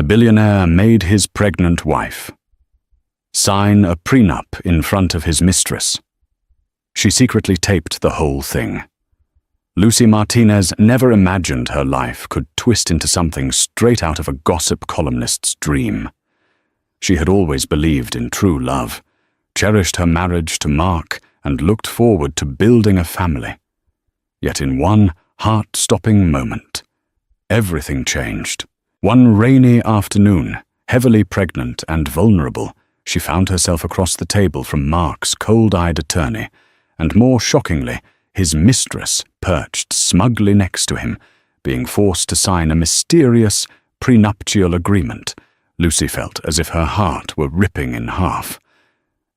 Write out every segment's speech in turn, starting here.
The billionaire made his pregnant wife sign a prenup in front of his mistress. She secretly taped the whole thing. Lucy Martinez never imagined her life could twist into something straight out of a gossip columnist's dream. She had always believed in true love, cherished her marriage to Mark, and looked forward to building a family. Yet in one heart-stopping moment, everything changed. One rainy afternoon, heavily pregnant and vulnerable, she found herself across the table from Mark's cold-eyed attorney, and more shockingly, his mistress perched smugly next to him, being forced to sign a mysterious prenuptial agreement. Lucy felt as if her heart were ripping in half.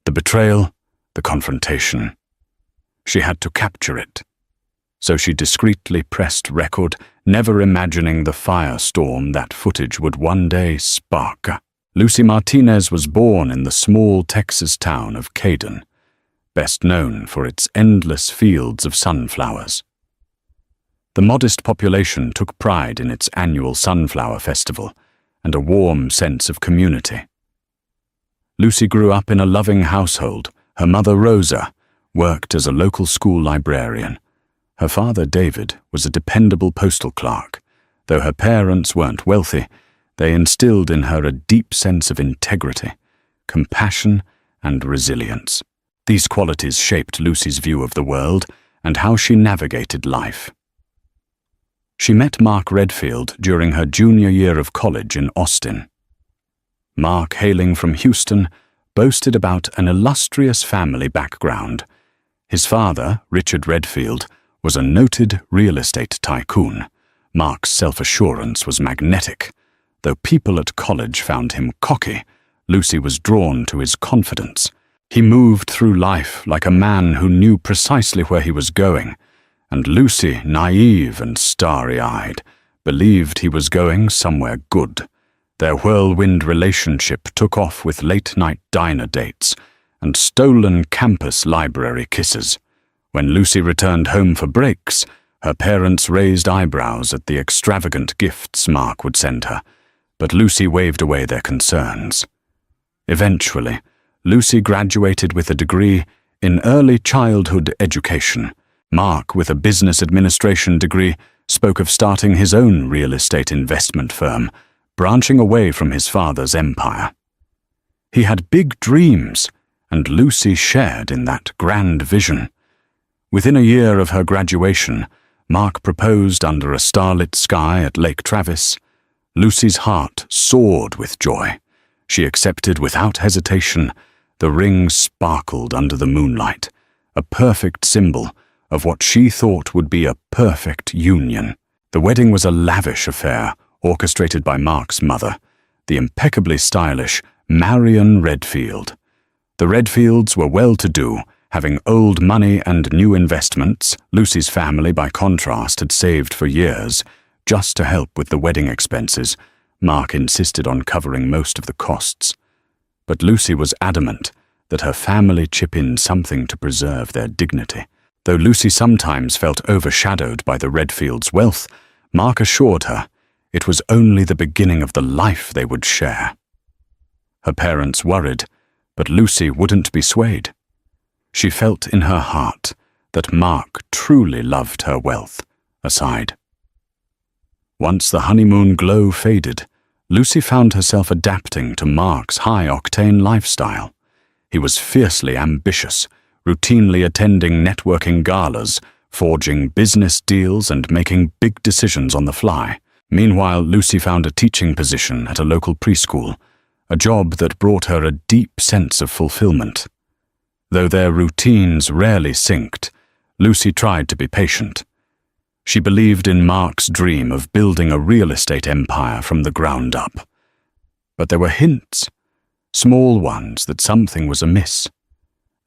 The betrayal, the confrontation. She had to capture it. So she discreetly pressed record, never imagining the firestorm that footage would one day spark. Lucy Martinez was born in the small Texas town of Caden, best known for its endless fields of sunflowers. The modest population took pride in its annual sunflower festival and a warm sense of community. Lucy grew up in a loving household. Her mother, Rosa, worked as a local school librarian. Her father, David, was a dependable postal clerk. Though her parents weren't wealthy, they instilled in her a deep sense of integrity, compassion, and resilience. These qualities shaped Lucy's view of the world and how she navigated life. She met Mark Redfield during her junior year of college in Austin. Mark, hailing from Houston, boasted about an illustrious family background. His father, Richard Redfield, was a noted real estate tycoon. Mark's self-assurance was magnetic. Though people at college found him cocky, Lucy was drawn to his confidence. He moved through life like a man who knew precisely where he was going, and Lucy, naive and starry-eyed, believed he was going somewhere good. Their whirlwind relationship took off with late-night diner dates and stolen campus library kisses. When Lucy returned home for breaks, her parents raised eyebrows at the extravagant gifts Mark would send her, but Lucy waved away their concerns. Eventually, Lucy graduated with a degree in early childhood education. Mark, with a business administration degree, spoke of starting his own real estate investment firm, branching away from his father's empire. He had big dreams, and Lucy shared in that grand vision. Within a year of her graduation, Mark proposed under a starlit sky at Lake Travis. Lucy's heart soared with joy. She accepted without hesitation. The ring sparkled under the moonlight, a perfect symbol of what she thought would be a perfect union. The wedding was a lavish affair, orchestrated by Mark's mother, the impeccably stylish Marion Redfield. The Redfields were well-to-do, having old money and new investments. Lucy's family, by contrast, had saved for years, just to help with the wedding expenses. Mark insisted on covering most of the costs. But Lucy was adamant that her family chip in something to preserve their dignity. Though Lucy sometimes felt overshadowed by the Redfields' wealth, Mark assured her it was only the beginning of the life they would share. Her parents worried, but Lucy wouldn't be swayed. She felt in her heart that Mark truly loved her wealth, aside. Once the honeymoon glow faded, Lucy found herself adapting to Mark's high-octane lifestyle. He was fiercely ambitious, routinely attending networking galas, forging business deals and making big decisions on the fly. Meanwhile, Lucy found a teaching position at a local preschool, a job that brought her a deep sense of fulfillment. Though their routines rarely synced, Lucy tried to be patient. She believed in Mark's dream of building a real estate empire from the ground up. But there were hints, small ones, that something was amiss.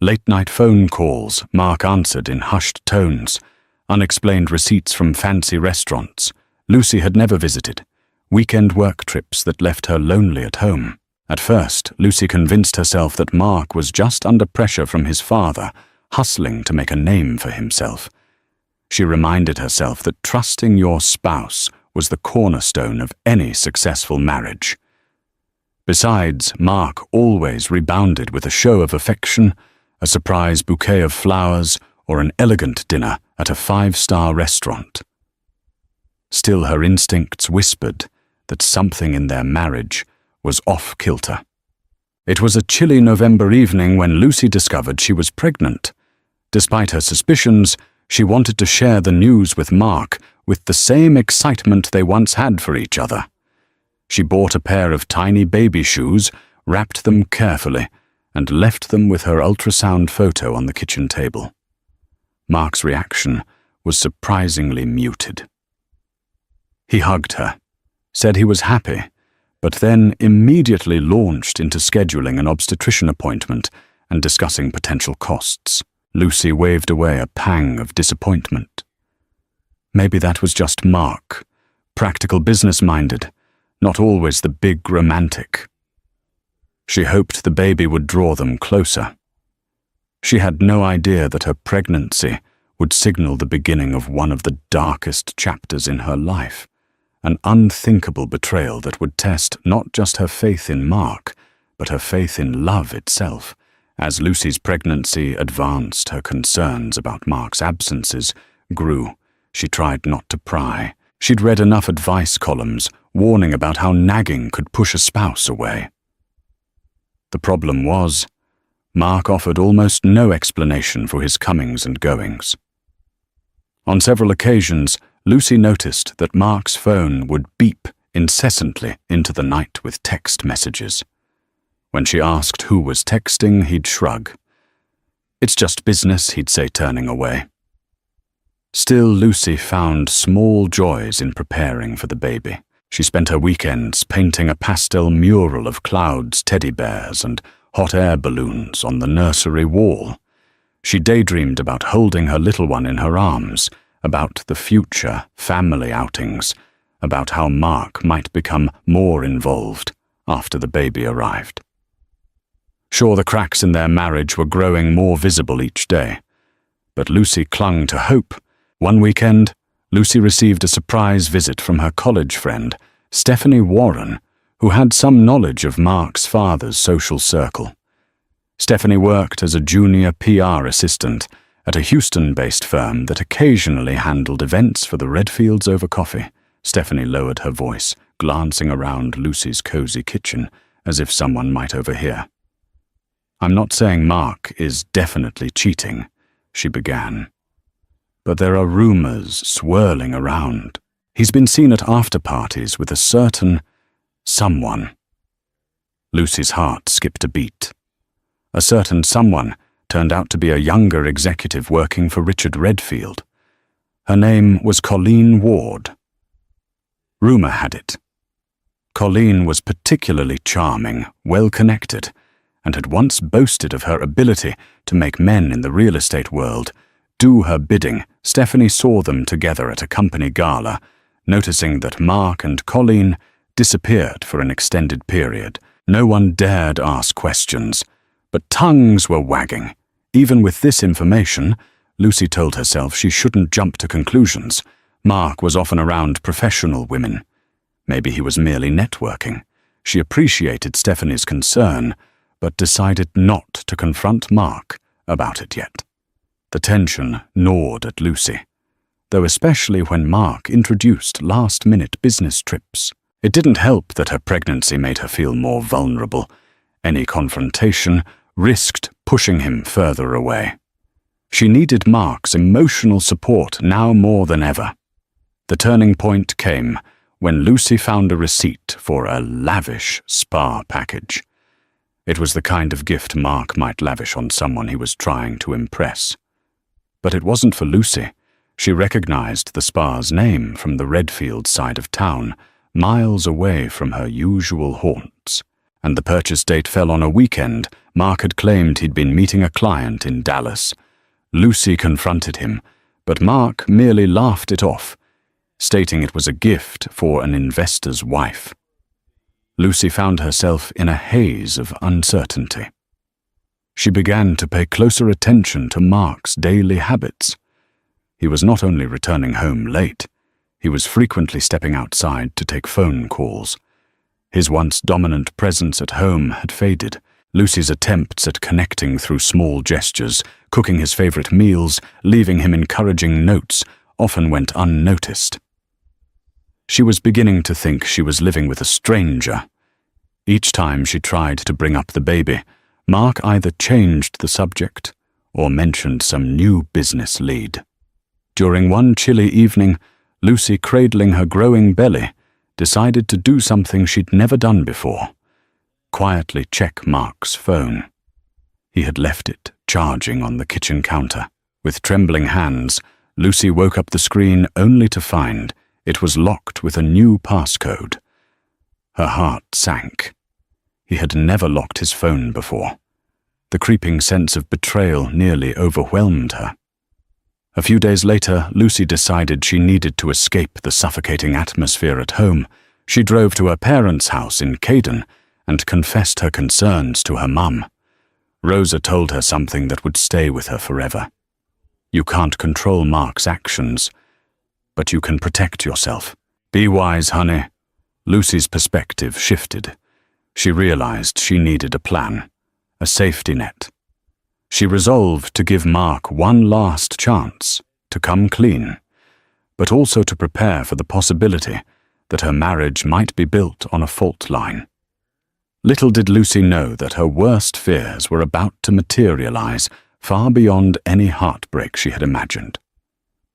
Late-night phone calls Mark answered in hushed tones, unexplained receipts from fancy restaurants Lucy had never visited, weekend work trips that left her lonely at home. At first, Lucy convinced herself that Mark was just under pressure from his father, hustling to make a name for himself. She reminded herself that trusting your spouse was the cornerstone of any successful marriage. Besides, Mark always rebounded with a show of affection, a surprise bouquet of flowers, or an elegant dinner at a 5-star restaurant. Still, her instincts whispered that something in their marriage was off-kilter. It was a chilly November evening when Lucy discovered she was pregnant. Despite her suspicions, she wanted to share the news with Mark with the same excitement they once had for each other. She bought a pair of tiny baby shoes, wrapped them carefully, and left them with her ultrasound photo on the kitchen table. Mark's reaction was surprisingly muted. He hugged her, said he was happy, but then immediately launched into scheduling an obstetrician appointment and discussing potential costs. Lucy waved away a pang of disappointment. Maybe that was just Mark, practical business-minded, not always the big romantic. She hoped the baby would draw them closer. She had no idea that her pregnancy would signal the beginning of one of the darkest chapters in her life, an unthinkable betrayal that would test not just her faith in Mark, but her faith in love itself. As Lucy's pregnancy advanced, her concerns about Mark's absences grew. She tried not to pry. She'd read enough advice columns warning about how nagging could push a spouse away. The problem was, Mark offered almost no explanation for his comings and goings. On several occasions, Lucy noticed that Mark's phone would beep incessantly into the night with text messages. When she asked who was texting, he'd shrug. "It's just business," he'd say, turning away. Still, Lucy found small joys in preparing for the baby. She spent her weekends painting a pastel mural of clouds, teddy bears, and hot air balloons on the nursery wall. She daydreamed about holding her little one in her arms, about the future family outings, about how Mark might become more involved after the baby arrived. Sure, the cracks in their marriage were growing more visible each day, but Lucy clung to hope. One weekend, Lucy received a surprise visit from her college friend, Stephanie Warren, who had some knowledge of Mark's father's social circle. Stephanie worked as a junior PR assistant at a Houston-based firm that occasionally handled events for the Redfields over coffee. Stephanie lowered her voice, glancing around Lucy's cozy kitchen as if someone might overhear. "I'm not saying Mark is definitely cheating," she began, "but there are rumors swirling around. He's been seen at after-parties with a certain someone." Lucy's heart skipped a beat. A certain someone turned out to be a younger executive working for Richard Redfield. Her name was Colleen Ward. Rumor had it, Colleen was particularly charming, well-connected, and had once boasted of her ability to make men in the real estate world do her bidding. Stephanie saw them together at a company gala, noticing that Mark and Colleen disappeared for an extended period. No one dared ask questions, but tongues were wagging. Even with this information, Lucy told herself she shouldn't jump to conclusions. Mark was often around professional women. Maybe he was merely networking. She appreciated Stephanie's concern, but decided not to confront Mark about it yet. The tension gnawed at Lucy, though especially when Mark introduced last-minute business trips. It didn't help that her pregnancy made her feel more vulnerable. Any confrontation risked pushing him further away. She needed Mark's emotional support now more than ever. The turning point came when Lucy found a receipt for a lavish spa package. It was the kind of gift Mark might lavish on someone he was trying to impress. But it wasn't for Lucy. She recognized the spa's name from the Redfield side of town, miles away from her usual haunts. And the purchase date fell on a weekend. Mark had claimed he'd been meeting a client in Dallas. Lucy confronted him, but Mark merely laughed it off, stating it was a gift for an investor's wife. Lucy found herself in a haze of uncertainty. She began to pay closer attention to Mark's daily habits. He was not only returning home late, he was frequently stepping outside to take phone calls. His once dominant presence at home had faded. Lucy's attempts at connecting through small gestures, cooking his favorite meals, leaving him encouraging notes, often went unnoticed. She was beginning to think she was living with a stranger. Each time she tried to bring up the baby, Mark either changed the subject or mentioned some new business lead. During one chilly evening, Lucy, cradling her growing belly, decided to do something she'd never done before: quietly check Mark's phone. He had left it charging on the kitchen counter. With trembling hands, Lucy woke up the screen only to find it was locked with a new passcode. Her heart sank. He had never locked his phone before. The creeping sense of betrayal nearly overwhelmed her. A few days later, Lucy decided she needed to escape the suffocating atmosphere at home. She drove to her parents' house in Caden and confessed her concerns to her mum. Rosa told her something that would stay with her forever. You can't control Mark's actions, but you can protect yourself. Be wise, honey. Lucy's perspective shifted. She realized she needed a plan, a safety net. She resolved to give Mark one last chance to come clean, but also to prepare for the possibility that her marriage might be built on a fault line. Little did Lucy know that her worst fears were about to materialize far beyond any heartbreak she had imagined.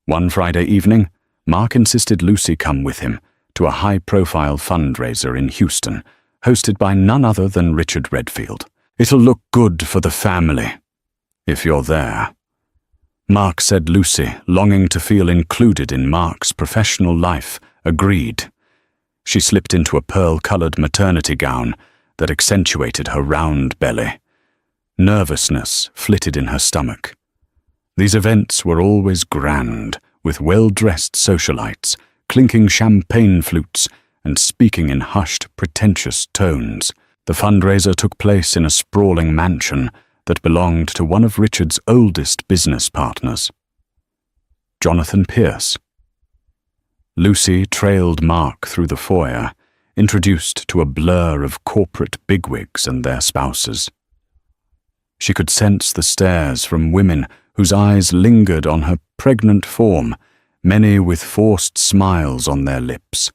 One Friday evening, Mark insisted Lucy come with him to a high-profile fundraiser in Houston, hosted by none other than Richard Redfield. It'll look good for the family, if you're there. Mark said. Lucy, longing to feel included in Mark's professional life, agreed. She slipped into a pearl-colored maternity gown that accentuated her round belly. Nervousness flitted in her stomach. These events were always grand, with well-dressed socialites, clinking champagne flutes and speaking in hushed, pretentious tones. The fundraiser took place in a sprawling mansion that belonged to one of Richard's oldest business partners, Jonathan Pierce. Lucy trailed Mark through the foyer, introduced to a blur of corporate bigwigs and their spouses. She could sense the stares from women whose eyes lingered on her pregnant form, many with forced smiles on their lips.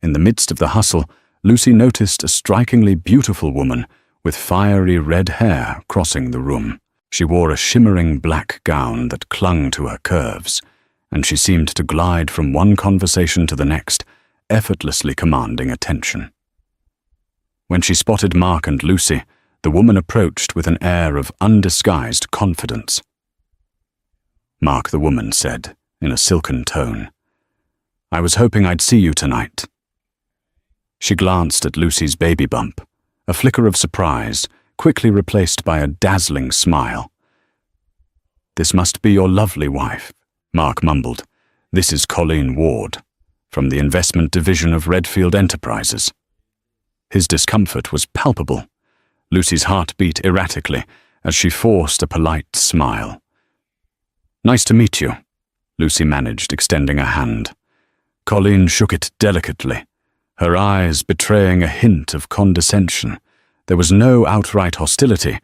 In the midst of the hustle, Lucy noticed a strikingly beautiful woman with fiery red hair crossing the room. She wore a shimmering black gown that clung to her curves, and she seemed to glide from one conversation to the next, effortlessly commanding attention. When she spotted Mark and Lucy, the woman approached with an air of undisguised confidence. "Mark," the woman said, in a silken tone, "I was hoping I'd see you tonight." She glanced at Lucy's baby bump, a flicker of surprise, quickly replaced by a dazzling smile. "This must be your lovely wife," Mark mumbled. "This is Colleen Ward, from the investment division of Redfield Enterprises." His discomfort was palpable. Lucy's heart beat erratically as she forced a polite smile. "Nice to meet you," Lucy managed, extending a hand. Colleen shook it delicately, her eyes betraying a hint of condescension. There was no outright hostility,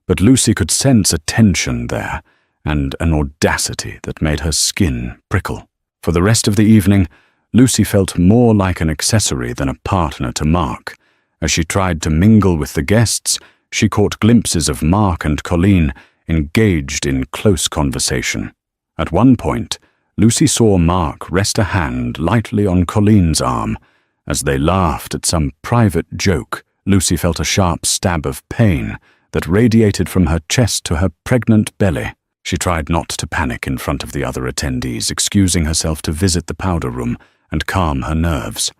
but Lucy could sense a tension there and an audacity that made her skin prickle. For the rest of the evening, Lucy felt more like an accessory than a partner to Mark. As she tried to mingle with the guests, she caught glimpses of Mark and Colleen engaged in close conversation. At one point, Lucy saw Mark rest a hand lightly on Colleen's arm. As they laughed at some private joke, Lucy felt a sharp stab of pain that radiated from her chest to her pregnant belly. She tried not to panic in front of the other attendees, excusing herself to visit the powder room and calm her nerves.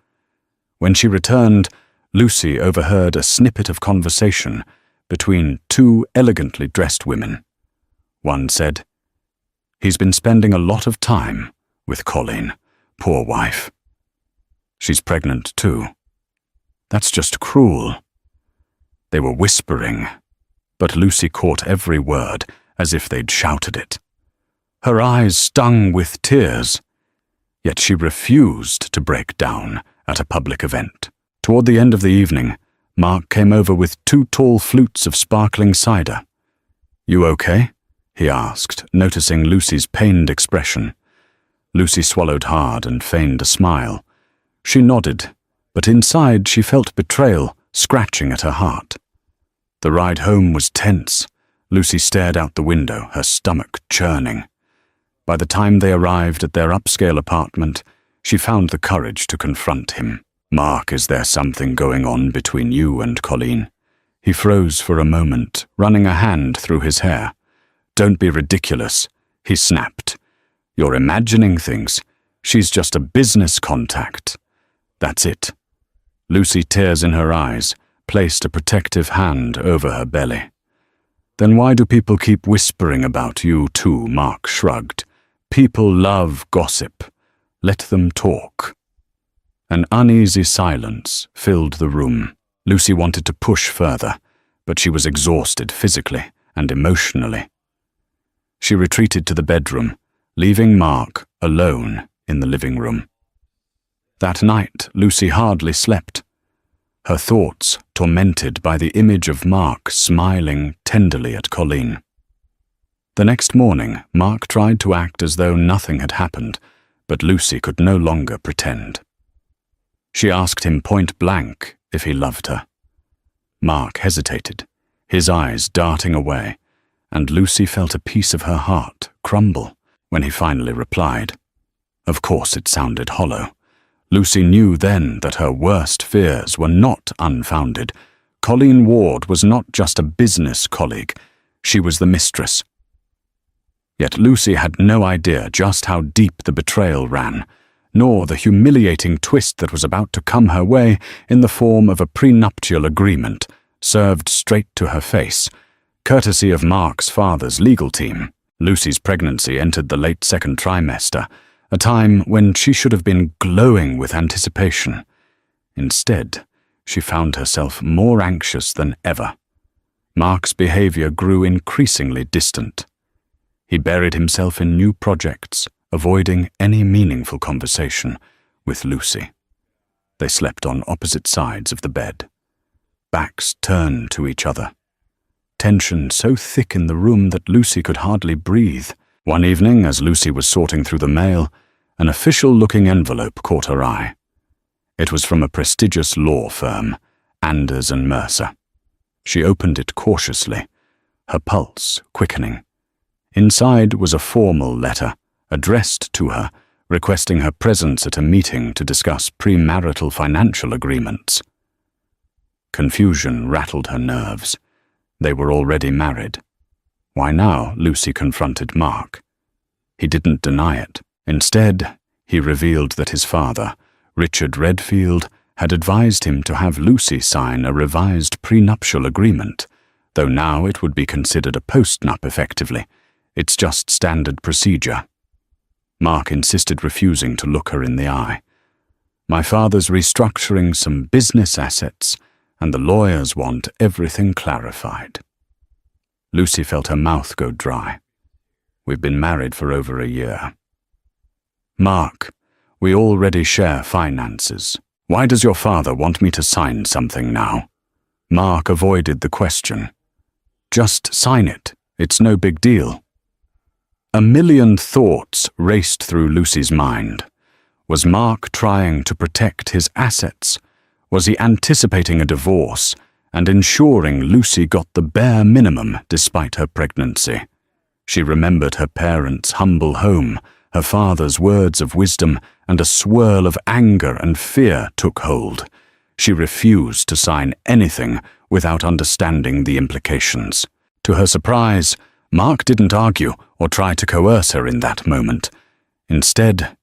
When she returned, Lucy overheard a snippet of conversation between two elegantly dressed women. One said, "He's been spending a lot of time with Colleen, poor wife. She's pregnant too. That's just cruel." They were whispering, but Lucy caught every word as if they'd shouted it. Her eyes stung with tears, yet she refused to break down at a public event. Toward the end of the evening, Mark came over with 2 tall flutes of sparkling cider. "You okay?" he asked, noticing Lucy's pained expression. Lucy swallowed hard and feigned a smile. She nodded, but inside she felt betrayal scratching at her heart. The ride home was tense. Lucy stared out the window, her stomach churning. By the time they arrived at their upscale apartment, she found the courage to confront him. "Mark, is there something going on between you and Colleen?" He froze for a moment, running a hand through his hair. "Don't be ridiculous," he snapped. "You're imagining things. She's just a business contact." "That's it." Lucy, tears in her eyes, placed a protective hand over her belly. "Then why do people keep whispering about you too?" Mark shrugged. "People love gossip. Let them talk." An uneasy silence filled the room. Lucy wanted to push further, but she was exhausted physically and emotionally. She retreated to the bedroom, leaving Mark alone in the living room. That night, Lucy hardly slept, her thoughts tormented by the image of Mark smiling tenderly at Colleen. The next morning, Mark tried to act as though nothing had happened, but Lucy could no longer pretend. She asked him point blank if he loved her. Mark hesitated, his eyes darting away, and Lucy felt a piece of her heart crumble when he finally replied. Of course it sounded hollow. Lucy knew then that her worst fears were not unfounded. Colleen Ward was not just a business colleague, she was the mistress. Yet Lucy had no idea just how deep the betrayal ran, nor the humiliating twist that was about to come her way in the form of a prenuptial agreement served straight to her face, courtesy of Mark's father's legal team. Lucy's pregnancy entered the late 2nd trimester, a time when she should have been glowing with anticipation. Instead, she found herself more anxious than ever. Mark's behavior grew increasingly distant. He buried himself in new projects, avoiding any meaningful conversation with Lucy. They slept on opposite sides of the bed, backs turned to each other. Tension so thick in the room that Lucy could hardly breathe. One evening, as Lucy was sorting through the mail, an official-looking envelope caught her eye. It was from a prestigious law firm, Anders and Mercer. She opened it cautiously, her pulse quickening. Inside was a formal letter, addressed to her, requesting her presence at a meeting to discuss premarital financial agreements. Confusion rattled her nerves. They were already married. Why now? Lucy confronted Mark. He didn't deny it. Instead, he revealed that his father, Richard Redfield, had advised him to have Lucy sign a revised prenuptial agreement, though now it would be considered a postnup effectively. It's just standard procedure. Mark insisted, refusing to look her in the eye. "My father's restructuring some business assets, and the lawyers want everything clarified." Lucy felt her mouth go dry. "We've been married for over a year." "Mark, we already share finances. Why does your father want me to sign something now?" Mark avoided the question. "Just sign it. It's no big deal." A million thoughts raced through Lucy's mind. Was Mark trying to protect his assets? Was he anticipating a divorce and ensuring Lucy got the bare minimum despite her pregnancy? She remembered her parents' humble home, her father's words of wisdom, and a swirl of anger and fear took hold. She refused to sign anything without understanding the implications. To her surprise, Mark didn't argue or try to coerce her in that moment. Instead,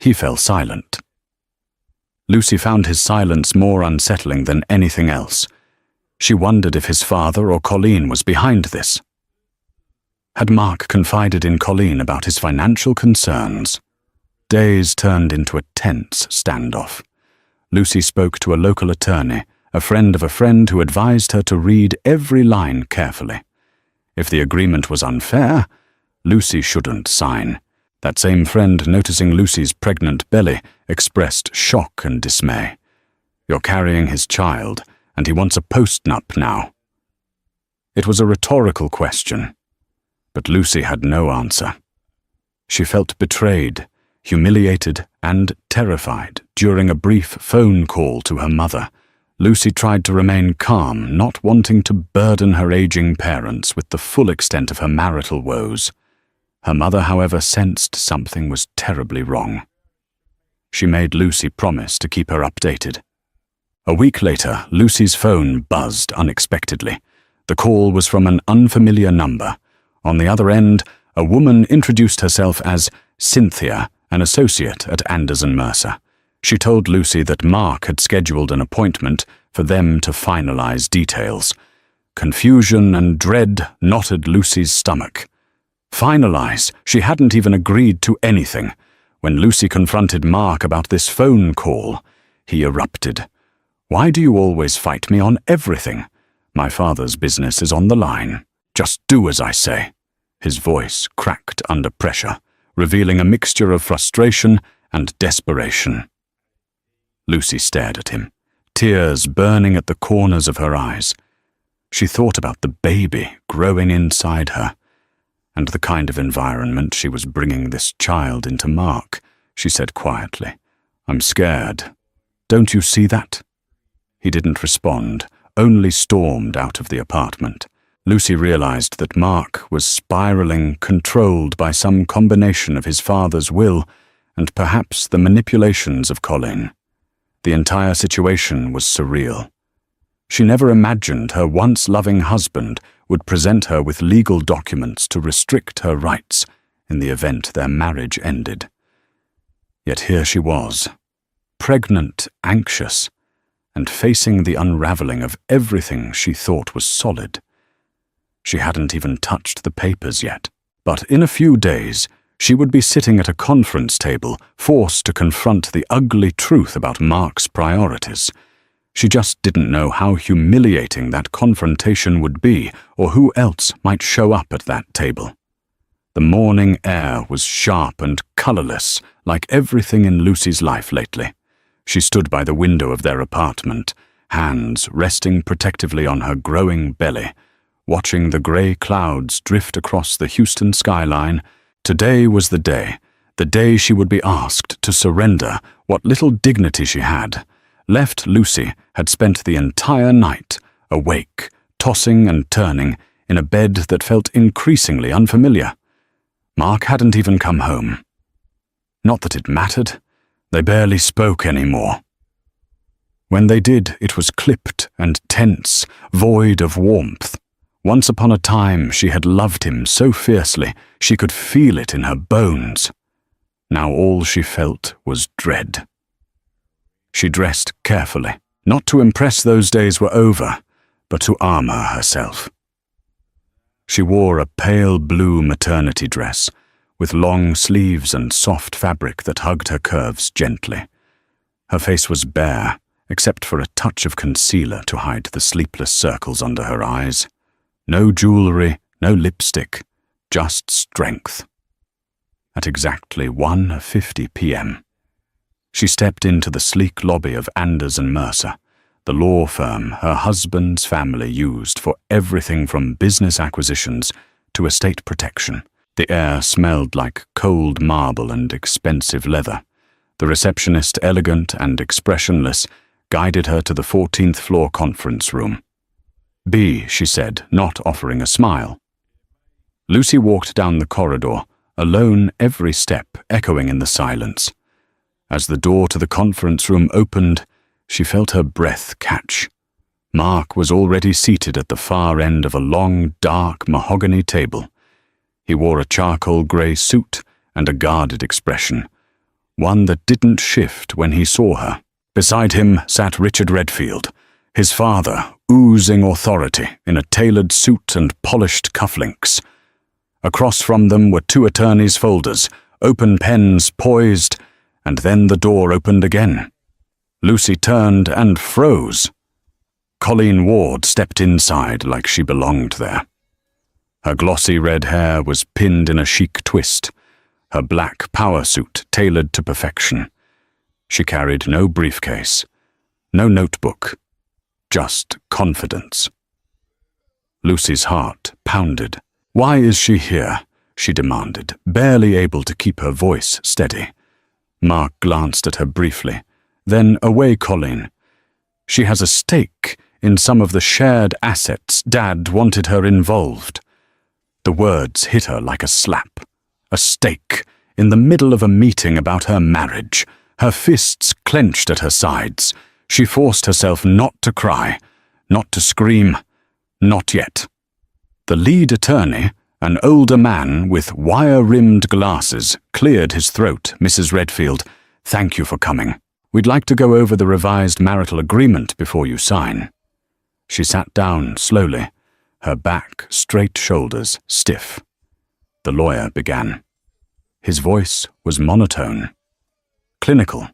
he fell silent. Lucy found his silence more unsettling than anything else. She wondered if his father or Colleen was behind this. Had Mark confided in Colleen about his financial concerns? Days turned into a tense standoff. Lucy spoke to a local attorney, a friend of a friend who advised her to read every line carefully. If the agreement was unfair, Lucy shouldn't sign. That same friend, noticing Lucy's pregnant belly, expressed shock and dismay. You're carrying his child, and he wants a postnup now." It was a rhetorical question, but Lucy had no answer. She felt betrayed, humiliated, and terrified during a brief phone call to her mother. Lucy tried to remain calm, not wanting to burden her aging parents with the full extent of her marital woes. Her mother, however, sensed something was terribly wrong. She made Lucy promise to keep her updated. A week later, Lucy's phone buzzed unexpectedly. The call was from an unfamiliar number. On the other end, a woman introduced herself as Cynthia, an associate at Anders & Mercer. She told Lucy that Mark had scheduled an appointment for them to finalize details. Confusion and dread knotted Lucy's stomach. Finalize? She hadn't even agreed to anything. When Lucy confronted Mark about this phone call, he erupted. "Why do you always fight me on everything? My father's business is on the line. Just do as I say." His voice cracked under pressure, revealing a mixture of frustration and desperation. Lucy stared at him, tears burning at the corners of her eyes. She thought about the baby growing inside her, and the kind of environment she was bringing this child into. "Mark," she said quietly, "I'm scared. Don't you see that?" He didn't respond, only stormed out of the apartment. Lucy realized that Mark was spiraling, controlled by some combination of his father's will and perhaps the manipulations of Colin. The entire situation was surreal. She never imagined her once loving husband would present her with legal documents to restrict her rights in the event their marriage ended. Yet here she was, pregnant, anxious, and facing the unraveling of everything she thought was solid. She hadn't even touched the papers yet, but in a few days she would be sitting at a conference table, forced to confront the ugly truth about Mark's priorities. She just didn't know how humiliating that confrontation would be, or who else might show up at that table. The morning air was sharp and colorless, like everything in Lucy's life lately. She stood by the window of their apartment, hands resting protectively on her growing belly, watching the gray clouds drift across the Houston skyline. Today was the day she would be asked to surrender what little dignity she had. Left Lucy had spent the entire night awake, tossing and turning in a bed that felt increasingly unfamiliar. Mark hadn't even come home. Not that it mattered. They barely spoke anymore. When they did, it was clipped and tense, void of warmth. Once upon a time, she had loved him so fiercely she could feel it in her bones. Now all she felt was dread. She dressed carefully, not to impress those days were over, but to armor herself. She wore a pale blue maternity dress, with long sleeves and soft fabric that hugged her curves gently. Her face was bare, except for a touch of concealer to hide the sleepless circles under her eyes. No jewelry, no lipstick, just strength. At exactly 1:50 p.m., she stepped into the sleek lobby of Anders & Mercer, the law firm her husband's family used for everything from business acquisitions to estate protection. The air smelled like cold marble and expensive leather. The receptionist, elegant and expressionless, guided her to the 14th floor conference room. "B," she said, not offering a smile. Lucy walked down the corridor, alone every step echoing in the silence. As the door to the conference room opened, she felt her breath catch. Mark was already seated at the far end of a long, dark mahogany table. He wore a charcoal grey suit and a guarded expression, one that didn't shift when he saw her. Beside him sat Richard Redfield, his father, oozing authority in a tailored suit and polished cufflinks. Across from them were two attorneys' folders, open pens poised, and then the door opened again. Lucy turned and froze. Colleen Ward stepped inside like she belonged there. Her glossy red hair was pinned in a chic twist, her black power suit tailored to perfection. She carried no briefcase. No notebook, just confidence. Lucy's heart pounded. "Why is she here?" she demanded, barely able to keep her voice steady. Mark glanced at her briefly, then away Colleen. "She has a stake in some of the shared assets. Dad wanted her involved." The words hit her like a slap. A stake, in the middle of a meeting about her marriage, her fists clenched at her sides. She forced herself not to cry, not to scream, not yet. The lead attorney, an older man with wire-rimmed glasses, cleared his throat. "Mrs. Redfield, thank you for coming. We'd like to go over the revised marital agreement before you sign." She sat down slowly, her back, straight shoulders stiff. The lawyer began. His voice was monotone, clinical.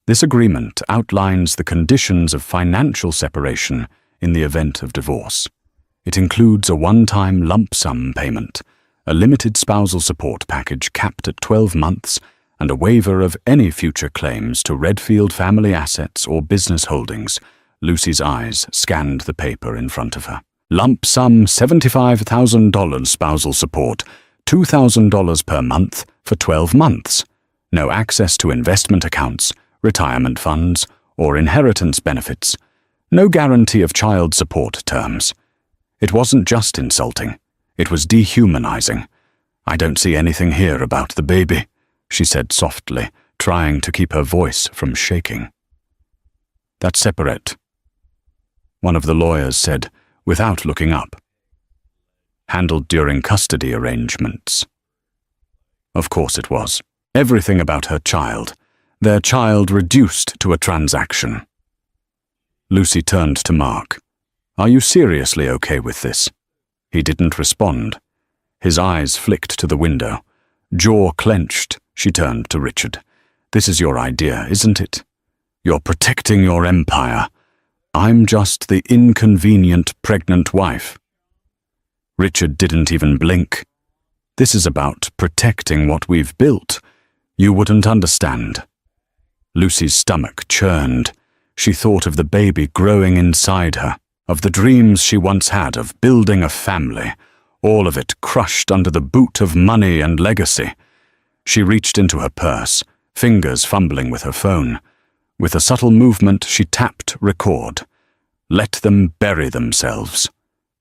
"This agreement outlines the conditions of financial separation in the event of divorce. It includes a one-time lump sum payment, a limited spousal support package capped at 12 months, and a waiver of any future claims to Redfield family assets or business holdings." Lucy's eyes scanned the paper in front of her. "Lump sum $75,000 spousal support, $2,000 per month for 12 months. No access to investment accounts, retirement funds, or inheritance benefits. No guarantee of child support terms." It wasn't just insulting. It was dehumanizing. "I don't see anything here about the baby," she said softly, trying to keep her voice from shaking. "That's separate," one of the lawyers said, without looking up. "Handled during custody arrangements." Of course it was. Everything about her child. Their child reduced to a transaction. Lucy turned to Mark. "Are you seriously okay with this?" He didn't respond. His eyes flicked to the window. Jaw clenched, she turned to Richard. "This is your idea, isn't it? You're protecting your empire. I'm just the inconvenient pregnant wife." Richard didn't even blink. "This is about protecting what we've built. You wouldn't understand." Lucy's stomach churned. She thought of the baby growing inside her, of the dreams she once had of building a family, all of it crushed under the boot of money and legacy. She reached into her purse, fingers fumbling with her phone. With a subtle movement, she tapped record. "Let them bury themselves."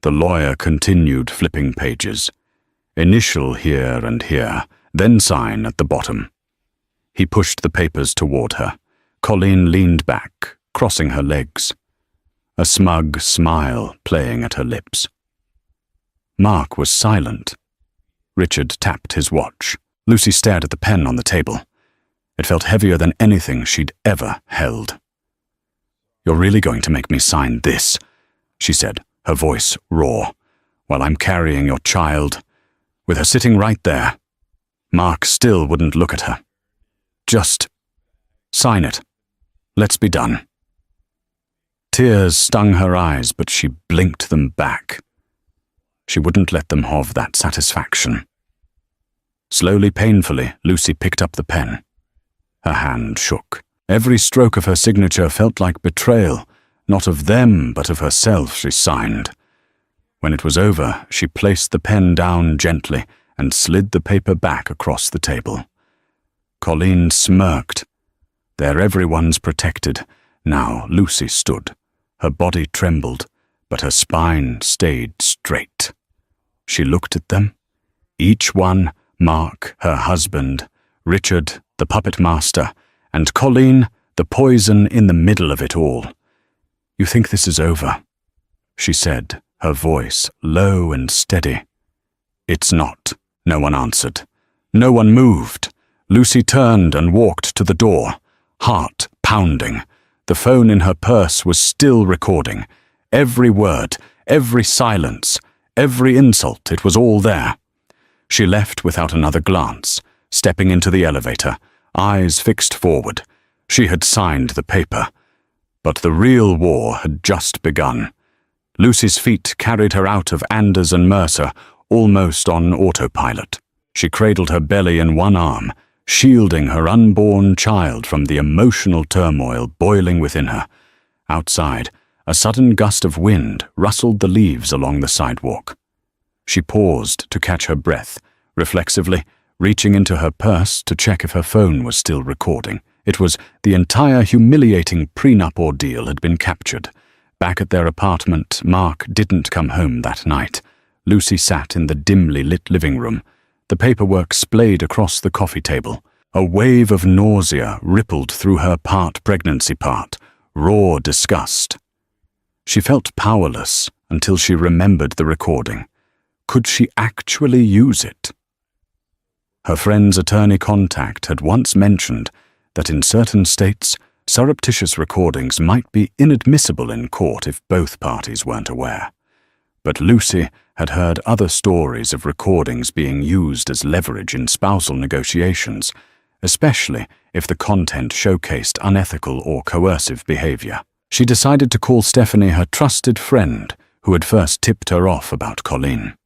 The lawyer continued flipping pages. "Initial here and here, then sign at the bottom." He pushed the papers toward her. Colleen leaned back, crossing her legs, a smug smile playing at her lips. Mark was silent. Richard tapped his watch. Lucy stared at the pen on the table. It felt heavier than anything she'd ever held. "You're really going to make me sign this?" she said, her voice raw, "while I'm carrying your child?" With her sitting right there. Mark still wouldn't look at her. "Just sign it. Let's be done." Tears stung her eyes, but she blinked them back. She wouldn't let them have that satisfaction. Slowly, painfully, Lucy picked up the pen. Her hand shook. Every stroke of her signature felt like betrayal, not of them, but of herself. She signed. When it was over, she placed the pen down gently and slid the paper back across the table. Colleen smirked. There, everyone's protected. Now Lucy stood. Her body trembled, but her spine stayed straight. She looked at them. Each one, Mark, her husband, Richard, the puppet master, and Colleen, the poison in the middle of it all. "You think this is over?" she said, her voice low and steady. "It's not." No one answered. No one moved. Lucy turned and walked to the door, heart pounding. The phone in her purse was still recording. Every word, every silence, every insult, it was all there. She left without another glance, stepping into the elevator, eyes fixed forward. She had signed the paper. But the real war had just begun. Lucy's feet carried her out of Anders and Mercer, almost on autopilot. She cradled her belly in one arm, shielding her unborn child from the emotional turmoil boiling within her. Outside, a sudden gust of wind rustled the leaves along the sidewalk. She paused to catch her breath, reflexively reaching into her purse to check if her phone was still recording. It was the entire humiliating prenup ordeal had been captured. Back at their apartment, Mark didn't come home that night. Lucy sat in the dimly lit living room. The paperwork splayed across the coffee table. A wave of nausea rippled through her pregnancy part, raw disgust. She felt powerless until she remembered the recording. Could she actually use it? Her friend's attorney contact had once mentioned that in certain states, surreptitious recordings might be inadmissible in court if both parties weren't aware. But Lucy had heard other stories of recordings being used as leverage in spousal negotiations, especially if the content showcased unethical or coercive behavior. She decided to call Stephanie her trusted friend who had first tipped her off about Colleen.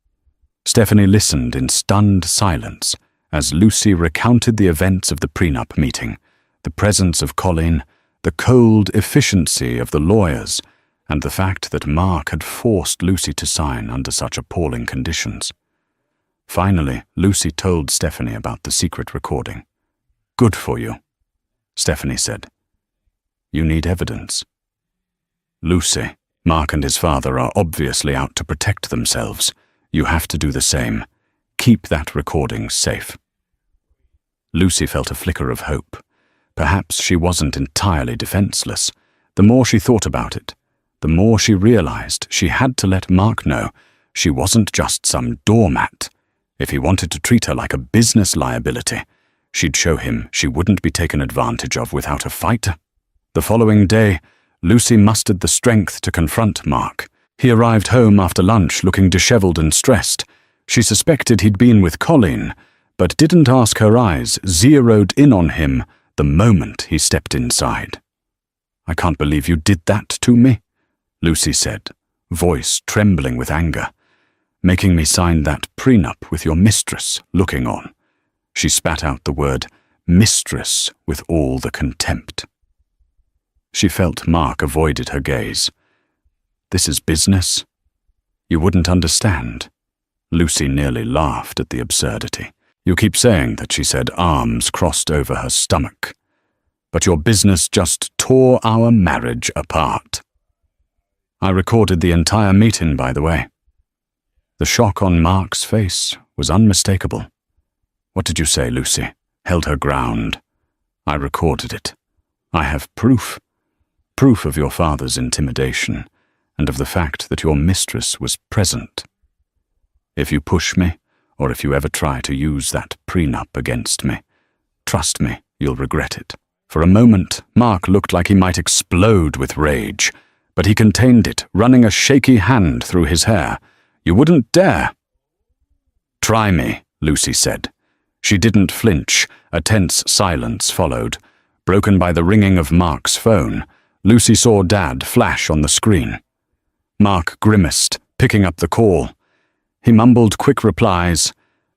Stephanie listened in stunned silence as Lucy recounted the events of the prenup meeting, the presence of Colleen, the cold efficiency of the lawyers, and the fact that Mark had forced Lucy to sign under such appalling conditions. Finally, Lucy told Stephanie about the secret recording. "Good for you," Stephanie said. "You need evidence." "Lucy, Mark and his father are obviously out to protect themselves. You have to do the same. Keep that recording safe." Lucy felt a flicker of hope. Perhaps she wasn't entirely defenseless. The more she thought about it, the more she realized she had to let Mark know she wasn't just some doormat. If he wanted to treat her like a business liability, she'd show him she wouldn't be taken advantage of without a fight. The following day, Lucy mustered the strength to confront Mark. He arrived home after lunch looking disheveled and stressed. She suspected he'd been with Colleen, but didn't ask her eyes zeroed in on him the moment he stepped inside. "I can't believe you did that to me," Lucy said, voice trembling with anger. "Making me sign that prenup with your mistress looking on." She spat out the word mistress with all the contempt. She felt Mark avoided her gaze. "This is business. You wouldn't understand." Lucy nearly laughed at the absurdity. "You keep saying that," she said, arms crossed over her stomach. "But your business just tore our marriage apart." I recorded the entire meeting, by the way. The shock on Mark's face was unmistakable. "What did you say?" Lucy held her ground. "I recorded it. I have proof. Proof of your father's intimidation, and of the fact that your mistress was present. If you push me, or if you ever try to use that prenup against me, trust me, you'll regret it." For a moment, Mark looked like he might explode with rage, but he contained it, running a shaky hand through his hair. "You wouldn't dare." "Try me," Lucy said. She didn't flinch. A tense silence followed, broken by the ringing of Mark's phone. Lucy saw Dad flash on the screen. Mark grimaced, picking up the call. He mumbled quick replies,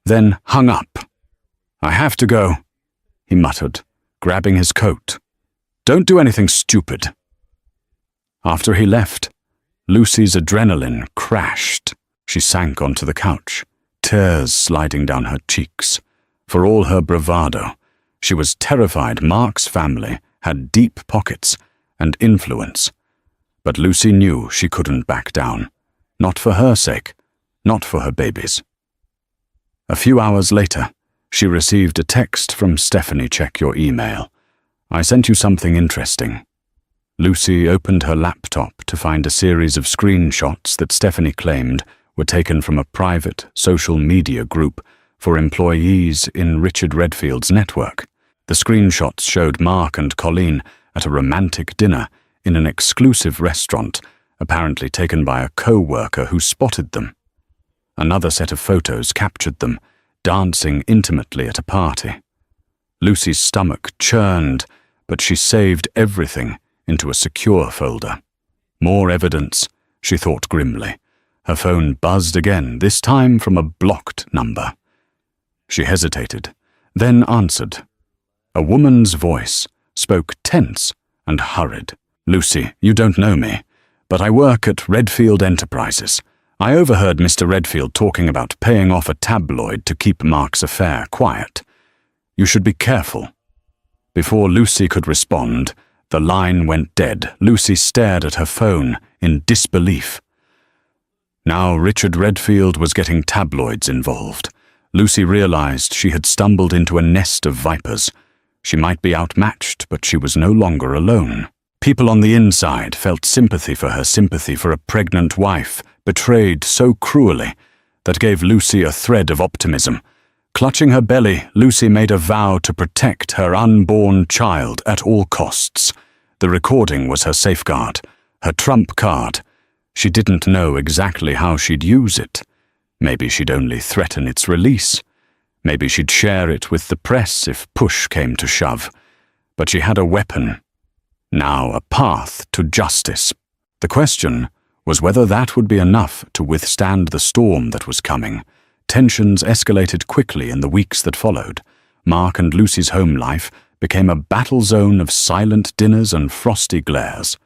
then hung up. "I have to go," he muttered, grabbing his coat. "Don't do anything stupid." After he left, Lucy's adrenaline crashed. She sank onto the couch, tears sliding down her cheeks. For all her bravado, she was terrified Mark's family had deep pockets and influence. But Lucy knew she couldn't back down. Not for her sake, not for her babies. A few hours later, she received a text from Stephanie. "Check your email. I sent you something interesting." Lucy opened her laptop to find a series of screenshots that Stephanie claimed were taken from a private social media group for employees in Richard Redfield's network. The screenshots showed Mark and Colleen at a romantic dinner in an exclusive restaurant, apparently taken by a co-worker who spotted them. Another set of photos captured them, dancing intimately at a party. Lucy's stomach churned, but she saved everything into a secure folder. More evidence, she thought grimly. Her phone buzzed again, this time from a blocked number. She hesitated, then answered. A woman's voice spoke tense and hurried. "Lucy, you don't know me, but I work at Redfield Enterprises. I overheard Mr. Redfield talking about paying off a tabloid to keep Mark's affair quiet. You should be careful." Before Lucy could respond, the line went dead. Lucy stared at her phone in disbelief. Now Richard Redfield was getting tabloids involved. Lucy realized she had stumbled into a nest of vipers. She might be outmatched, but she was no longer alone. People on the inside felt sympathy for a pregnant wife, betrayed so cruelly, that gave Lucy a thread of optimism. Clutching her belly, Lucy made a vow to protect her unborn child at all costs. The recording was her safeguard, her trump card. She didn't know exactly how she'd use it. Maybe she'd only threaten its release. Maybe she'd share it with the press if push came to shove. But she had a weapon. Now a path to justice. The question was whether that would be enough to withstand the storm that was coming. Tensions escalated quickly in the weeks that followed. Mark and Lucy's home life became a battle zone of silent dinners and frosty glares.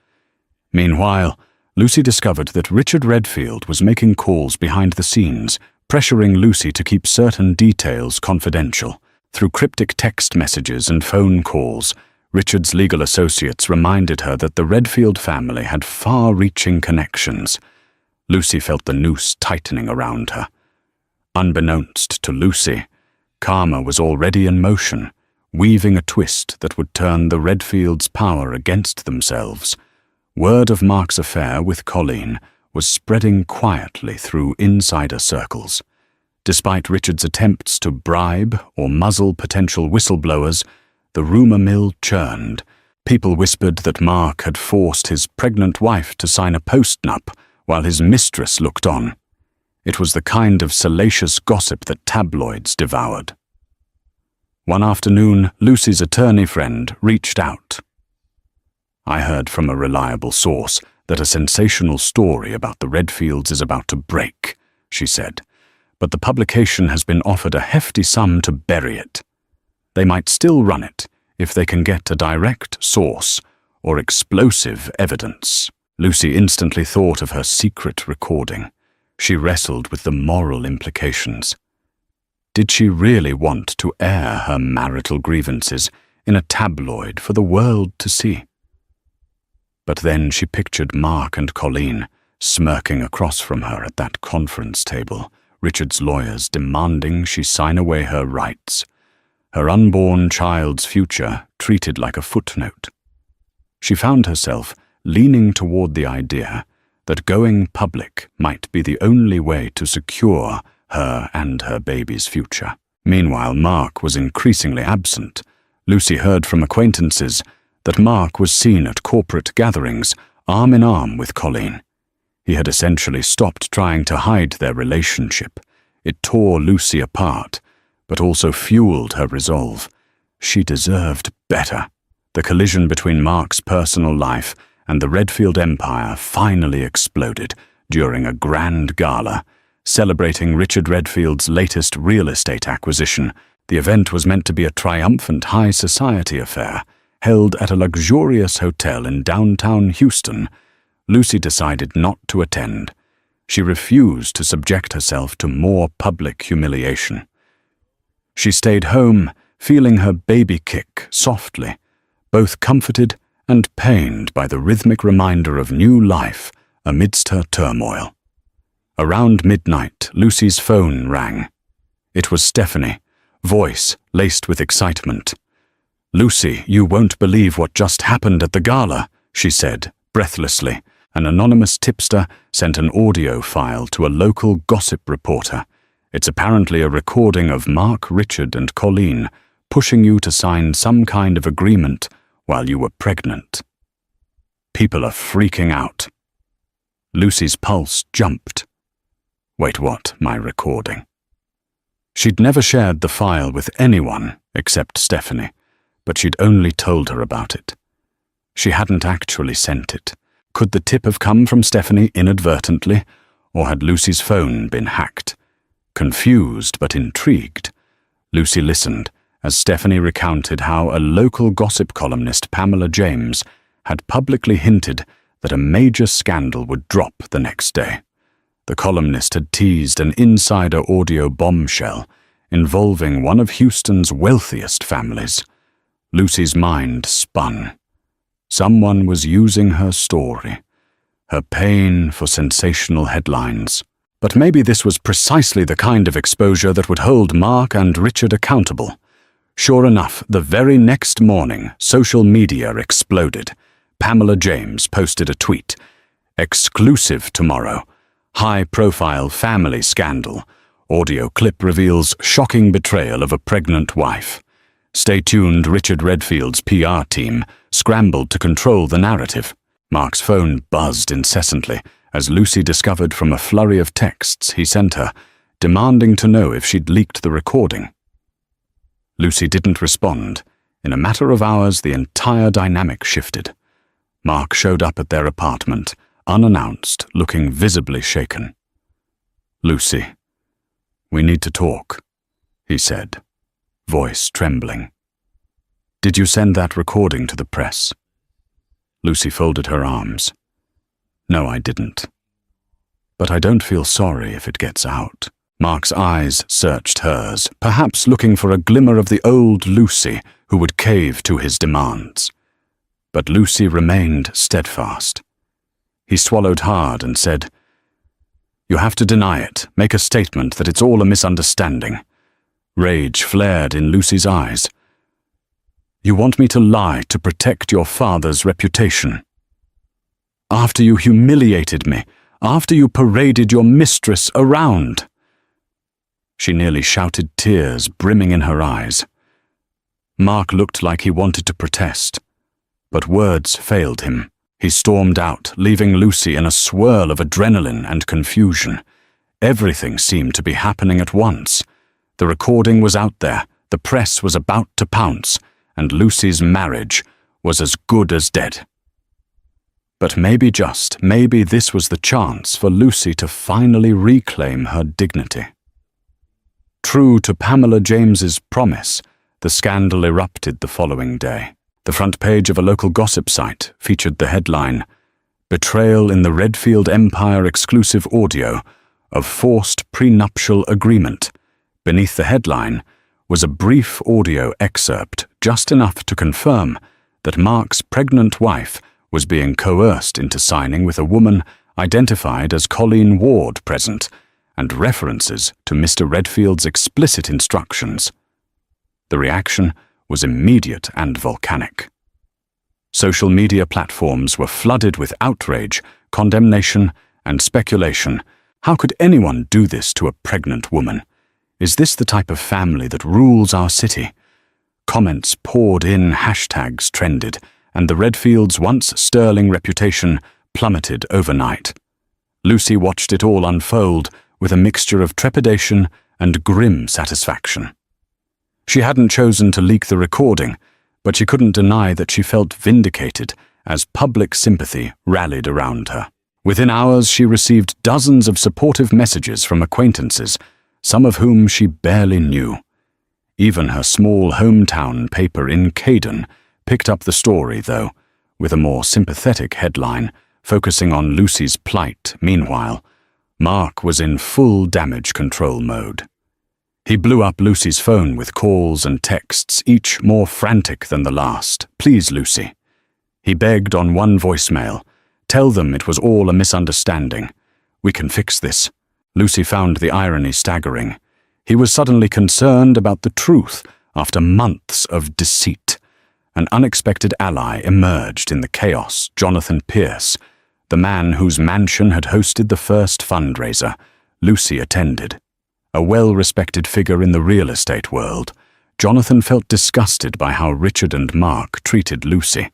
Meanwhile, Lucy discovered that Richard Redfield was making calls behind the scenes, pressuring Lucy to keep certain details confidential. Through cryptic text messages and phone calls, Richard's legal associates reminded her that the Redfield family had far-reaching connections. Lucy felt the noose tightening around her. Unbeknownst to Lucy, karma was already in motion, weaving a twist that would turn the Redfields' power against themselves. Word of Mark's affair with Colleen was spreading quietly through insider circles. Despite Richard's attempts to bribe or muzzle potential whistleblowers, the rumor mill churned. People whispered that Mark had forced his pregnant wife to sign a postnup while his mistress looked on. It was the kind of salacious gossip that tabloids devoured. One afternoon, Lucy's attorney friend reached out. "I heard from a reliable source that a sensational story about the Redfields is about to break," she said, "but the publication has been offered a hefty sum to bury it. They might still run it if they can get a direct source or explosive evidence." Lucy instantly thought of her secret recording. She wrestled with the moral implications. Did she really want to air her marital grievances in a tabloid for the world to see? But then she pictured Mark and Colleen smirking across from her at that conference table, Richard's lawyers demanding she sign away her rights, her unborn child's future treated like a footnote. She found herself leaning toward the idea that going public might be the only way to secure her and her baby's future. Meanwhile, Mark was increasingly absent. Lucy heard from acquaintances that Mark was seen at corporate gatherings, arm in arm with Colleen. He had essentially stopped trying to hide their relationship. It tore Lucy apart, but also fueled her resolve. She deserved better. The collision between Mark's personal life and the Redfield empire finally exploded during a grand gala, celebrating Richard Redfield's latest real estate acquisition. The event was meant to be a triumphant high society affair, held at a luxurious hotel in downtown Houston. Lucy decided not to attend. She refused to subject herself to more public humiliation. She stayed home, feeling her baby kick softly, both comforted and pained by the rhythmic reminder of new life amidst her turmoil. Around midnight, Lucy's phone rang. It was Stephanie, voice laced with excitement. "Lucy, you won't believe what just happened at the gala," she said, breathlessly. An anonymous tipster sent an audio file to a local gossip reporter. "It's apparently a recording of Mark, Richard, and Colleen pushing you to sign some kind of agreement while you were pregnant. People are freaking out." Lucy's pulse jumped. Wait, what? My recording? She'd never shared the file with anyone except Stephanie, but she'd only told her about it. She hadn't actually sent it. Could the tip have come from Stephanie inadvertently, or had Lucy's phone been hacked? Confused but intrigued, Lucy listened as Stephanie recounted how a local gossip columnist, Pamela James, had publicly hinted that a major scandal would drop the next day. The columnist had teased an insider audio bombshell involving one of Houston's wealthiest families. Lucy's mind spun. Someone was using her story, her pain, for sensational headlines. But maybe this was precisely the kind of exposure that would hold Mark and Richard accountable. Sure enough, the very next morning, social media exploded. Pamela James posted a tweet. "Exclusive tomorrow. High-profile family scandal. Audio clip reveals shocking betrayal of a pregnant wife." Stay tuned, Richard Redfield's PR team scrambled to control the narrative. Mark's phone buzzed incessantly as Lucy discovered from a flurry of texts he sent her, demanding to know if she'd leaked the recording. Lucy didn't respond. In a matter of hours, the entire dynamic shifted. Mark showed up at their apartment, unannounced, looking visibly shaken. "Lucy, we need to talk," he said, voice trembling. "Did you send that recording to the press?" Lucy folded her arms. "No, I didn't. But I don't feel sorry if it gets out." Mark's eyes searched hers, perhaps looking for a glimmer of the old Lucy who would cave to his demands. But Lucy remained steadfast. He swallowed hard and said, "You have to deny it, make a statement that it's all a misunderstanding." Rage flared in Lucy's eyes. "You want me to lie to protect your father's reputation? After you humiliated me, after you paraded your mistress around?" She nearly shouted, tears brimming in her eyes. Mark looked like he wanted to protest, but words failed him. He stormed out, leaving Lucy in a swirl of adrenaline and confusion. Everything seemed to be happening at once. The recording was out there, the press was about to pounce, and Lucy's marriage was as good as dead. But maybe this was the chance for Lucy to finally reclaim her dignity. True to Pamela James's promise, the scandal erupted the following day. The front page of a local gossip site featured the headline, "Betrayal in the Redfield Empire exclusive audio of forced prenuptial agreement." Beneath the headline was a brief audio excerpt, just enough to confirm that Mark's pregnant wife was being coerced into signing with a woman identified as Colleen Ward present, and references to Mr. Redfield's explicit instructions. The reaction was immediate and volcanic. Social media platforms were flooded with outrage, condemnation, and speculation. How could anyone do this to a pregnant woman? Is this the type of family that rules our city? Comments poured in, hashtags trended, and the Redfields' once sterling reputation plummeted overnight. Lucy watched it all unfold with a mixture of trepidation and grim satisfaction. She hadn't chosen to leak the recording, but she couldn't deny that she felt vindicated as public sympathy rallied around her. Within hours, she received dozens of supportive messages from acquaintances, some of whom she barely knew. Even her small hometown paper in Caden picked up the story, though, with a more sympathetic headline focusing on Lucy's plight. Meanwhile, Mark was in full damage control mode. He blew up Lucy's phone with calls and texts, each more frantic than the last. "Please, Lucy." He begged on one voicemail. "Tell them it was all a misunderstanding. We can fix this." Lucy found the irony staggering. He was suddenly concerned about the truth after months of deceit. An unexpected ally emerged in the chaos, Jonathan Pierce, the man whose mansion had hosted the first fundraiser Lucy attended. A well-respected figure in the real estate world, Jonathan felt disgusted by how Richard and Mark treated Lucy.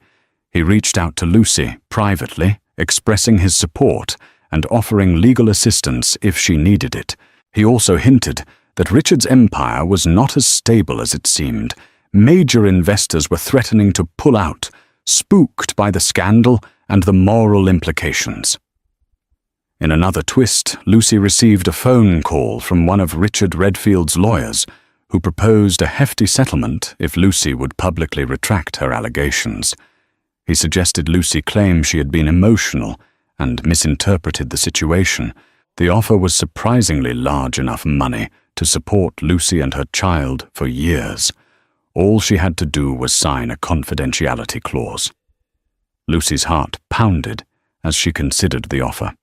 He reached out to Lucy privately, expressing his support and offering legal assistance if she needed it. He also hinted that Richard's empire was not as stable as it seemed. Major investors were threatening to pull out, spooked by the scandal and the moral implications. In another twist, Lucy received a phone call from one of Richard Redfield's lawyers, who proposed a hefty settlement if Lucy would publicly retract her allegations. He suggested Lucy claim she had been emotional and misinterpreted the situation. The offer was surprisingly large enough money to support Lucy and her child for years. All she had to do was sign a confidentiality clause. Lucy's heart pounded as she considered the offer.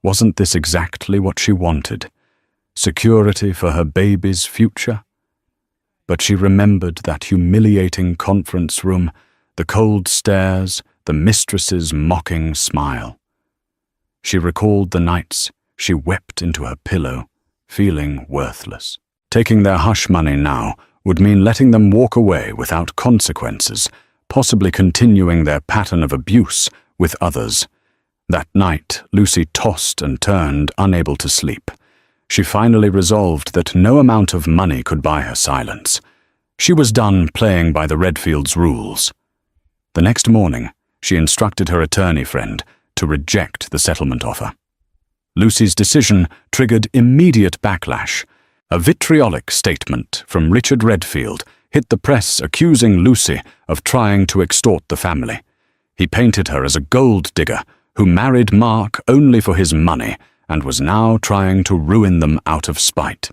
Wasn't this exactly what she wanted? Security for her baby's future? But she remembered that humiliating conference room, the cold stares, the mistress's mocking smile. She recalled the nights she wept into her pillow, feeling worthless. Taking their hush money now would mean letting them walk away without consequences, possibly continuing their pattern of abuse with others. That night, Lucy tossed and turned, unable to sleep. She finally resolved that no amount of money could buy her silence. She was done playing by the Redfields' rules. The next morning, she instructed her attorney friend to reject the settlement offer. Lucy's decision triggered immediate backlash. A vitriolic statement from Richard Redfield hit the press accusing Lucy of trying to extort the family. He painted her as a gold digger who married Mark only for his money and was now trying to ruin them out of spite.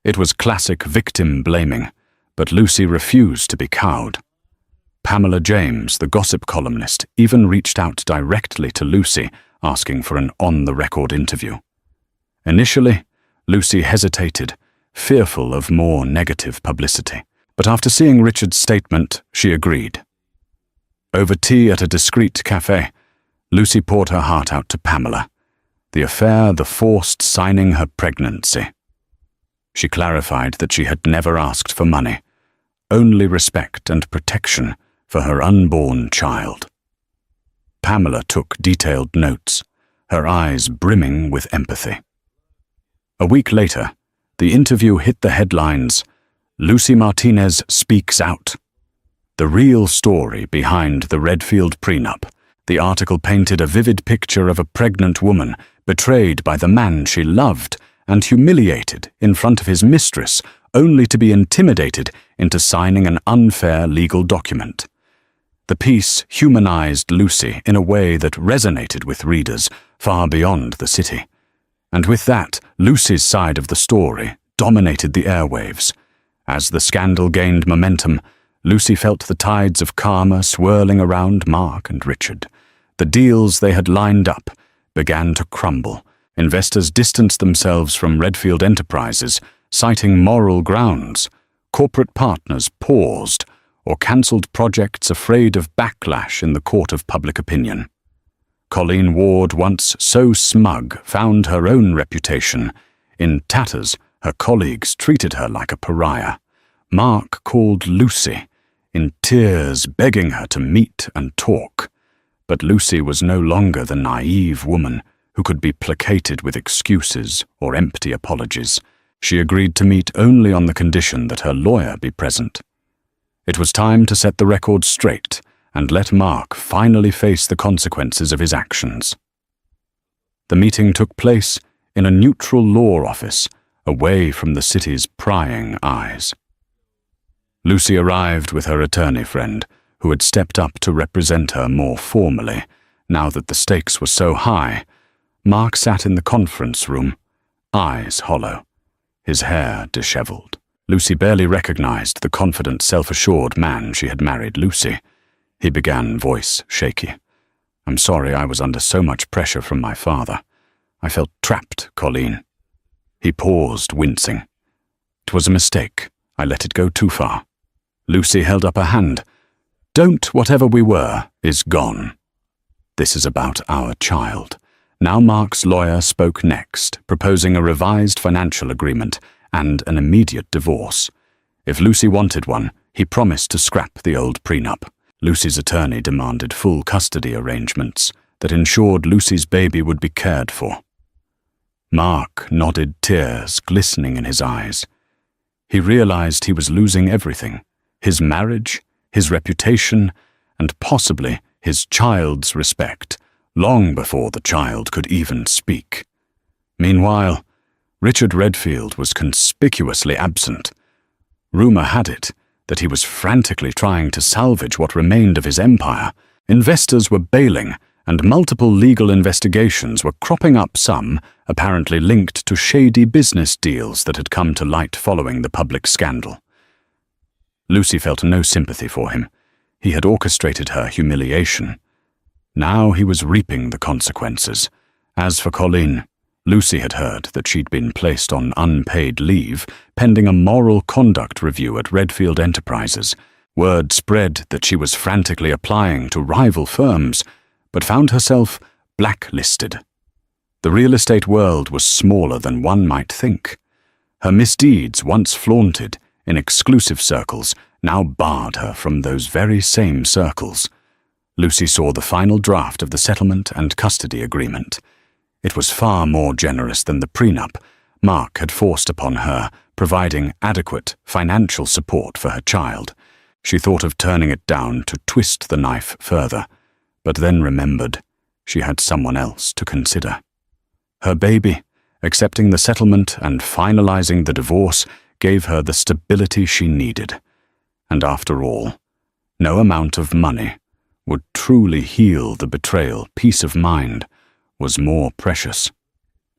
It was classic victim blaming, but Lucy refused to be cowed. Pamela James, the gossip columnist, even reached out directly to Lucy, asking for an on-the-record interview. Initially, Lucy hesitated, fearful of more negative publicity. But after seeing Richard's statement, she agreed. Over tea at a discreet cafe, Lucy poured her heart out to Pamela. The affair, the forced signing her pregnancy. She clarified that she had never asked for money, only respect and protection for her unborn child. Pamela took detailed notes, her eyes brimming with empathy. A week later, the interview hit the headlines, "Lucy Martinez speaks out." The real story behind the Redfield prenup. The article painted a vivid picture of a pregnant woman betrayed by the man she loved and humiliated in front of his mistress, only to be intimidated into signing an unfair legal document. The piece humanized Lucy in a way that resonated with readers far beyond the city. And with that, Lucy's side of the story dominated the airwaves. As the scandal gained momentum, Lucy felt the tides of karma swirling around Mark and Richard. The deals they had lined up began to crumble. Investors distanced themselves from Redfield Enterprises, citing moral grounds. Corporate partners paused or cancelled projects afraid of backlash in the court of public opinion. Colleen Ward, once so smug, found her own reputation. In tatters, her colleagues treated her like a pariah. Mark called Lucy, in tears begging her to meet and talk. But Lucy was no longer the naive woman who could be placated with excuses or empty apologies. She agreed to meet only on the condition that her lawyer be present. It was time to set the record straight and let Mark finally face the consequences of his actions. The meeting took place in a neutral law office, away from the city's prying eyes. Lucy arrived with her attorney friend, who had stepped up to represent her more formally. Now that the stakes were so high, Mark sat in the conference room, eyes hollow, his hair disheveled. Lucy barely recognized the confident, self-assured man she had married Lucy. He began, voice shaky. "I'm sorry I was under so much pressure from my father. I felt trapped, Colleen." He paused, wincing. "It was a mistake. I let it go too far." Lucy held up a hand. "Don't, whatever we were, is gone. This is about our child." Now Mark's lawyer spoke next, proposing a revised financial agreement and an immediate divorce. If Lucy wanted one, he promised to scrap the old prenup. Lucy's attorney demanded full custody arrangements that ensured Lucy's baby would be cared for. Mark nodded, tears glistening in his eyes. He realized he was losing everything: his marriage, his reputation, and possibly his child's respect, long before the child could even speak. Meanwhile, Richard Redfield was conspicuously absent. Rumor had it that he was frantically trying to salvage what remained of his empire. Investors were bailing, and multiple legal investigations were cropping up, some apparently linked to shady business deals that had come to light following the public scandal. Lucy felt no sympathy for him. He had orchestrated her humiliation. Now he was reaping the consequences. As for Colleen, Lucy had heard that she'd been placed on unpaid leave pending a moral conduct review at Redfield Enterprises. Word spread that she was frantically applying to rival firms, but found herself blacklisted. The real estate world was smaller than one might think. Her misdeeds, once flaunted in exclusive circles, now barred her from those very same circles. Lucy saw the final draft of the settlement and custody agreement. It was far more generous than the prenup Mark had forced upon her, providing adequate financial support for her child. She thought of turning it down to twist the knife further, but then remembered she had someone else to consider. Her baby, accepting the settlement and finalizing the divorce, gave her the stability she needed. And after all, no amount of money would truly heal the betrayal. Peace of mind was more precious.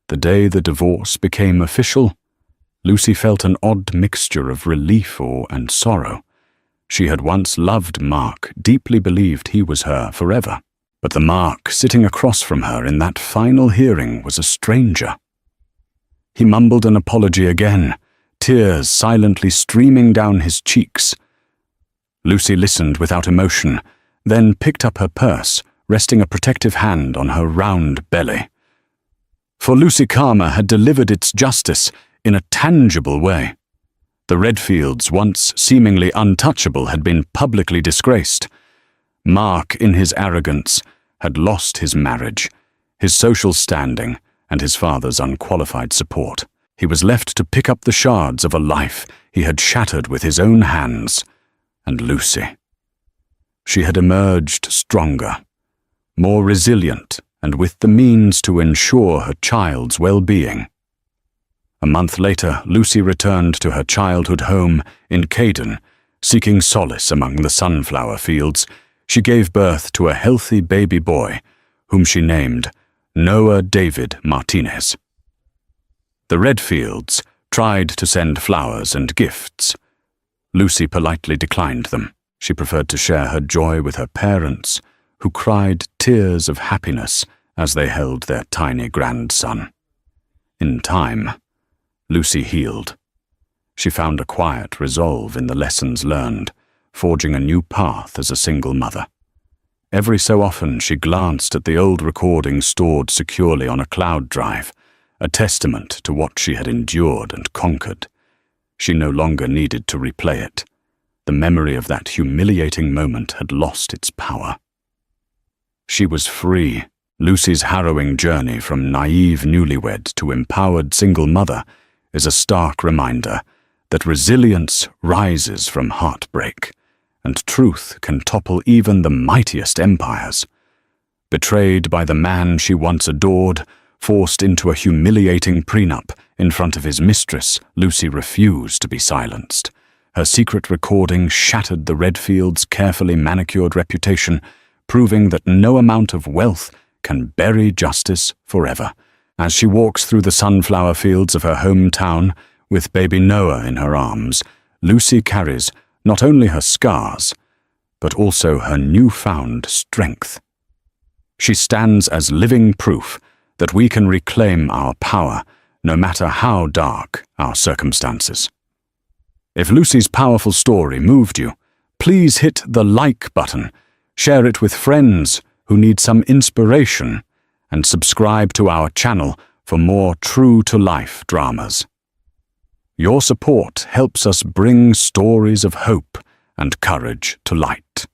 The day the divorce became official, Lucy felt an odd mixture of relief and sorrow. She had once loved Mark, deeply believed he was her forever. But the Mark sitting across from her in that final hearing was a stranger. He mumbled an apology again, tears silently streaming down his cheeks. Lucy listened without emotion, then picked up her purse, resting a protective hand on her round belly. For Lucy Karma had delivered its justice in a tangible way. The Redfields, once seemingly untouchable, had been publicly disgraced. Mark, in his arrogance, had lost his marriage, his social standing, and his father's unqualified support. He was left to pick up the shards of a life he had shattered with his own hands. And Lucy. She had emerged stronger, more resilient, and with the means to ensure her child's well-being. A month later, Lucy returned to her childhood home in Caden, seeking solace among the sunflower fields. She gave birth to a healthy baby boy, whom she named Noah David Martinez. The Redfields tried to send flowers and gifts. Lucy politely declined them. She preferred to share her joy with her parents, who cried tears of happiness as they held their tiny grandson. In time, Lucy healed. She found a quiet resolve in the lessons learned, forging a new path as a single mother. Every so often she glanced at the old recording stored securely on a cloud drive, a testament to what she had endured and conquered. She no longer needed to replay it. The memory of that humiliating moment had lost its power. She was free. Lucy's harrowing journey from naive newlywed to empowered single mother is a stark reminder that resilience rises from heartbreak, and truth can topple even the mightiest empires. Betrayed by the man she once adored, forced into a humiliating prenup in front of his mistress, Lucy refused to be silenced. Her secret recording shattered the Redfields' carefully manicured reputation, proving that no amount of wealth can bury justice forever. As she walks through the sunflower fields of her hometown with baby Noah in her arms, Lucy carries not only her scars, but also her newfound strength. She stands as living proof that we can reclaim our power, no matter how dark our circumstances. If Lucy's powerful story moved you, please hit the like button, share it with friends who need some inspiration, and subscribe to our channel for more true-to-life dramas. Your support helps us bring stories of hope and courage to light.